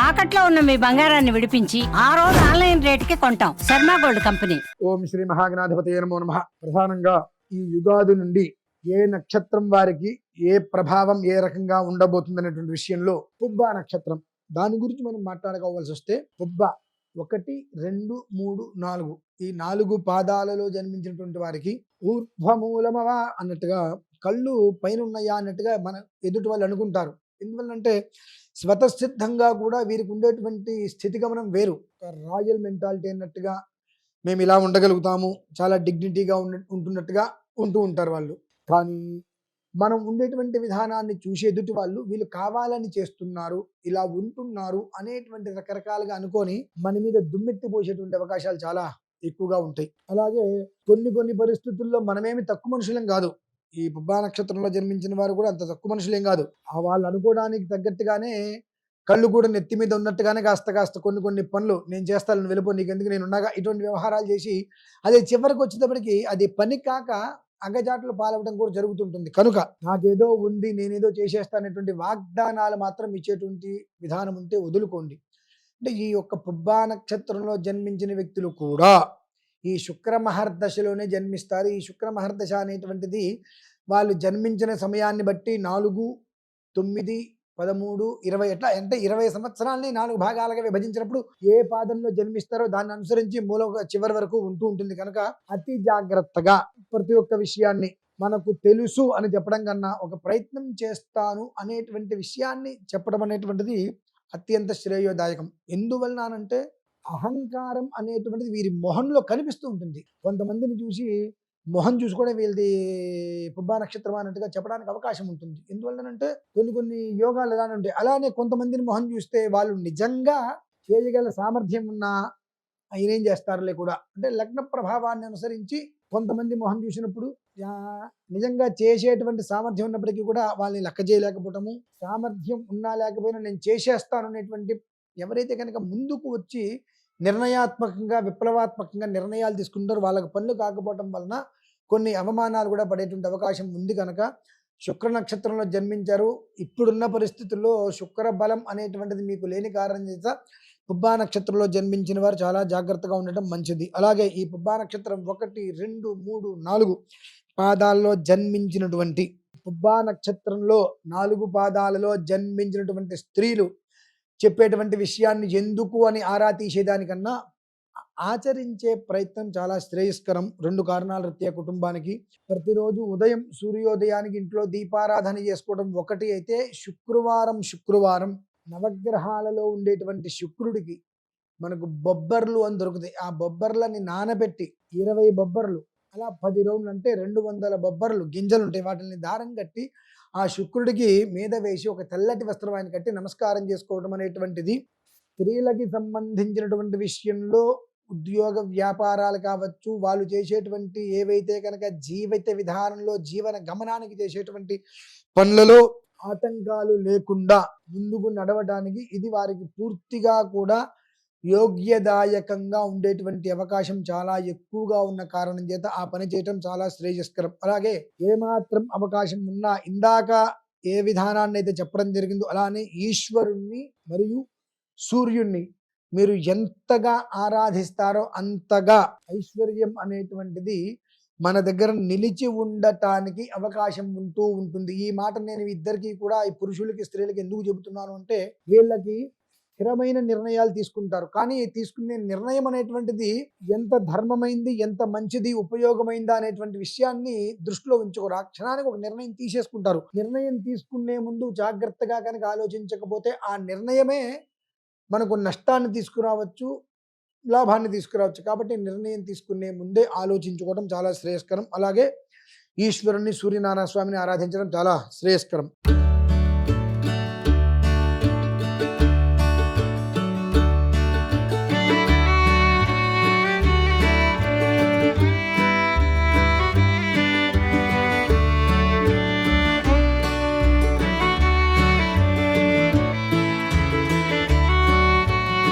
తాకట్లో ఉన్న మీ బంగారాన్ని విడిపించి ఆ రోజు ఆన్లైన్ రేటుకి కొంటాం. Sharma gold company. ఓం శ్రీ మహాగణాధిపతయే నమో నమః. ప్రధానంగా ఈ యుగాది నుండి ఏ నక్షత్రం వారికి ఏ ప్రభావం ఏ రకంగా ఉండబోతుంది అనేటువంటి విషయంలో పుబ్బ నక్షత్రం దాని గురించి మనం మాట్లాడుకోవాల్సి వస్తే పుబ్బ 1, 2, 3, 4 ఈ 4 పాదాలలో జన్మించినటువంటి వారికి ఊర్ధ్వమూలమవా అన్నట్టుగా కళ్ళు పైన ఉన్నాయా అన్నట్టుగా మన ఎదుటి వాళ్ళు అనుకుంటారు. ఎందువల్లంటే స్వతసిద్ధంగా కూడా వీరికి ఉండేటువంటి స్థితిగమనం వేరు. రాయల్ మెంటాలిటీ అన్నట్టుగా మేము ఇలా ఉండగలుగుతాము, చాలా డిగ్నిటీగా ఉంటున్నట్టుగా ఉంటూ ఉంటారు వాళ్ళు. కానీ మనం ఉండేటువంటి విధానాన్ని చూసి ఎదుటి వాళ్ళు వీళ్ళు కావాలని చేస్తున్నారు, ఇలా ఉంటున్నారు అనేటువంటి రకరకాలుగా అనుకొని మన మీద దుమ్మెత్తి పోసేటువంటి అవకాశాలు చాలా ఎక్కువగా ఉంటాయి. అలాగే కొన్ని పరిస్థితుల్లో మనమేమి తక్కువ మనుషులం కాదు. ఈ పుబ్బా నక్షత్రంలో జన్మించిన వారు కూడా అంత తక్కువ మనుషులేం కాదు. వాళ్ళు అనుకోవడానికి తగ్గట్టుగానే కళ్ళు కూడా నెత్తి మీద ఉన్నట్టుగానే కాస్త కొన్ని పనులు నేను చేస్తాను, నువ్వు వెళ్ళిపో, నీకెందుకు నేను ఉన్నాగా, ఇటువంటి వ్యవహారాలు చేసి అదే చివరికి వచ్చేటప్పటికి అది పని కాక అగజాట్లు పాలవడం కూడా జరుగుతుంటుంది. కనుక నాకేదో ఉంది, నేనేదో చేసేస్తానటువంటి వాగ్దానాలు మాత్రం ఇచ్చేటువంటి విధానం ఉంటే వదులుకోండి. అంటే ఈ యొక్క పుబ్బా నక్షత్రంలో జన్మించిన వ్యక్తులు కూడా ఈ శుక్ర మహర్దశలోనే జన్మిస్తారు. ఈ శుక్ర మహర్దశ అనేటువంటిది వాళ్ళు జన్మించిన సమయాన్ని బట్టి 4, 9, 13, 20 ఎట్లా అంటే 20 సంవత్సరాలని 4 భాగాలుగా విభజించినప్పుడు ఏ పాదంలో జన్మిస్తారో దాన్ని అనుసరించి మూల చివరి వరకు ఉంటూ ఉంటుంది. కనుక అతి జాగ్రత్తగా ప్రతి ఒక్క విషయాన్ని మనకు తెలుసు అని చెప్పడం కన్నా ఒక ప్రయత్నం చేస్తాను అనేటువంటి విషయాన్ని చెప్పడం అనేటువంటిది అత్యంత శ్రేయోదాయకం. ఎందువలనంటే అహంకారం అనేటువంటిది వీరి మొహంలో కనిపిస్తూ ఉంటుంది. కొంతమందిని చూసి మొహం చూసి కూడా వీళ్ళది పుబ్బా నక్షత్రం అన్నట్టుగా చెప్పడానికి అవకాశం ఉంటుంది. ఎందువల్లనంటే కొన్ని యోగాలు ఎలానే ఉంటాయి. అలానే కొంతమందిని మొహం చూస్తే వాళ్ళు నిజంగా చేయగల సామర్థ్యం ఉన్నా ఆయనేం చేస్తారులే కూడా అంటే లగ్న ప్రభావాన్ని అనుసరించి కొంతమంది మొహం చూసినప్పుడు నిజంగా చేసేటువంటి సామర్థ్యం ఉన్నప్పటికీ కూడా వాళ్ళని లెక్క చేయలేకపోవటము, సామర్థ్యం ఉన్నా లేకపోయినా నేను చేసేస్తాను అనేటువంటి ఎవరైతే కనుక ముందుకు వచ్చి నిర్ణయాత్మకంగా విప్లవాత్మకంగా నిర్ణయాలు తీసుకుంటారో వాళ్ళకి పనులు కాకపోవటం వలన కొన్ని అవమానాలు కూడా పడేటువంటి అవకాశం ఉంది. కనుక శుక్ర నక్షత్రంలో జన్మించారు. ఇప్పుడున్న పరిస్థితుల్లో శుక్ర బలం అనేటువంటిది మీకు లేని కారణం చేత పుబ్బా నక్షత్రంలో జన్మించిన వారు చాలా జాగ్రత్తగా ఉండటం మంచిది. అలాగే ఈ పుబ్బా నక్షత్రం 1, 2, 3, 4 పాదాల్లో జన్మించినటువంటి పుబ్బా నక్షత్రంలో 4 పాదాలలో జన్మించినటువంటి స్త్రీలు చెప్పేటువంటి విషయాన్ని ఎందుకు అని ఆరా తీసేదానికన్నా ఆచరించే ప్రయత్నం చాలా శ్రేయస్కరం. 2 కారణాల రీత్యా కుటుంబానికి ప్రతిరోజు ఉదయం సూర్యోదయానికి ఇంట్లో దీపారాధన చేసుకోవడం ఒకటి అయితే, శుక్రవారం నవగ్రహాలలో ఉండేటువంటి శుక్రుడికి మనకు బొబ్బర్లు అని దొరుకుతాయి. ఆ బొబ్బర్లని నానబెట్టి 20 బొబ్బర్లు అలా 10 రోజులు అంటే 200 బొబ్బర్లు గింజలు ఉంటాయి. వాటిని దారం కట్టి ఆ శుక్రుడికి మీద వేసి ఒక తెల్లటి వస్త్రం ఆయన కట్టి నమస్కారం చేసుకోవడం అనేటువంటిది స్త్రీలకి సంబంధించినటువంటి విషయంలో ఉద్యోగ వ్యాపారాలు కావచ్చు, వాళ్ళు చేసేటువంటి ఏవైతే కనుక జీవిత విధానంలో జీవన గమనానికి చేసేటువంటి పనులలో ఆటంకాలు లేకుండా ముందుకు నడవడానికి ఇది వారికి పూర్తిగా కూడా యోగ్యదాయకంగా ఉండేటువంటి అవకాశం చాలా ఎక్కువగా ఉన్న కారణం చేత ఆ పని చేయటం చాలా శ్రేయస్కరం. అలాగే ఏమాత్రం అవకాశం ఉన్నా ఇందాక ఏ విధానాన్ని అయితే చెప్పడం జరిగిందో అలానే ఈశ్వరుణ్ణి మరియు సూర్యుణ్ణి మీరు ఎంతగా ఆరాధిస్తారో అంతగా ఐశ్వర్యం అనేటువంటిది మన దగ్గర నిలిచి ఉండటానికి అవకాశం ఉంటూ ఉంటుంది. ఈ మాట నేను ఇద్దరికి కూడా ఈ పురుషులకి స్త్రీలకి ఎందుకు చెబుతున్నాను అంటే వీళ్ళకి స్థిరమైన నిర్ణయాలు తీసుకుంటారు. కానీ తీసుకునే నిర్ణయం అనేటువంటిది ఎంత ధర్మమైంది, ఎంత మంచిది, ఉపయోగమైందా అనేటువంటి విషయాన్ని దృష్టిలో ఉంచుకోరు. ఆ క్షణానికి ఒక నిర్ణయం తీసేసుకుంటారు. నిర్ణయం తీసుకునే ముందు జాగ్రత్తగా కనుక ఆలోచించకపోతే ఆ నిర్ణయమే మనకు నష్టాన్ని తీసుకురావచ్చు, లాభాన్ని తీసుకురావచ్చు. కాబట్టి నిర్ణయం తీసుకునే ముందే ఆలోచించుకోవడం చాలా శ్రేయస్కరం. అలాగే ఈశ్వరుని సూర్యనారాయణ స్వామిని ఆరాధించడం చాలా శ్రేయస్కరం.